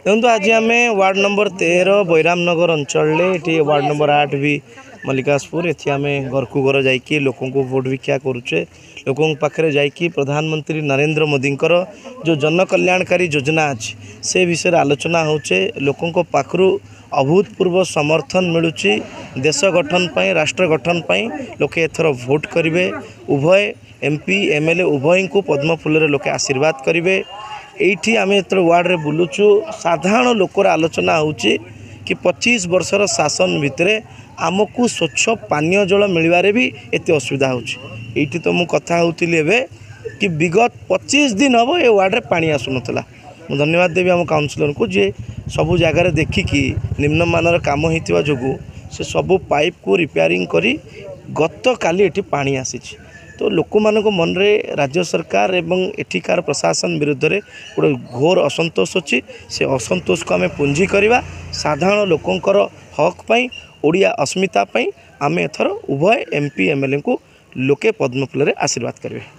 देखो आज आम वार्ड नंबर 13 बैराम नगर अंचल ये वार्ड नंबर 8 भी मल्लिकासपुर ये आम घर को घर जाकि लोक भोट भिक्षा करुचे लोक पाखे जाकि प्रधानमंत्री नरेंद्र मोदी जो जन कल्याणकारी योजना अच्छी से विषय आलोचना होचे लोकों पाखु अभूतपूर्व समर्थन मिलूँ देश गठन पर राष्ट्र गठन पर लोके एथर भोट करेंगे उभय एमपी एमएलए उभय को पद्म फूल लोके आशीर्वाद करेंगे एठी आम जो वार्ड रे बुलुचु साधारण लोकर आलोचना होची कि 25 वर्षर शासन भितर आमको स्वच्छ पानीय जल मिलवारे भी एत असुविधा होची। एठी तो मु कथा होतिली एबे कि विगत 25 दिन हम ये वार्ड रे पानी आसुनथला। मु धन्यवाद देवी आम काउंसिलर को जे सबु जगार देखिकी निम्नमानर काम होइतिबा जोगु से सबु पाइप को रिपेयरिंग करी गत काली एठी पानी आसीची। तो लोक मान मन रे राज्य सरकार एवं एठिकार प्रशासन विरुद्ध रे गोटे घोर असंतोष अच्छी से असंतोष को आम पुंजी करवा साधारण लोकंकर हक पाई ओडिया अस्मिता पाई आम एथर उभय एमपी एमएलए को लोके पद्म फूल आशीर्वाद करेंगे।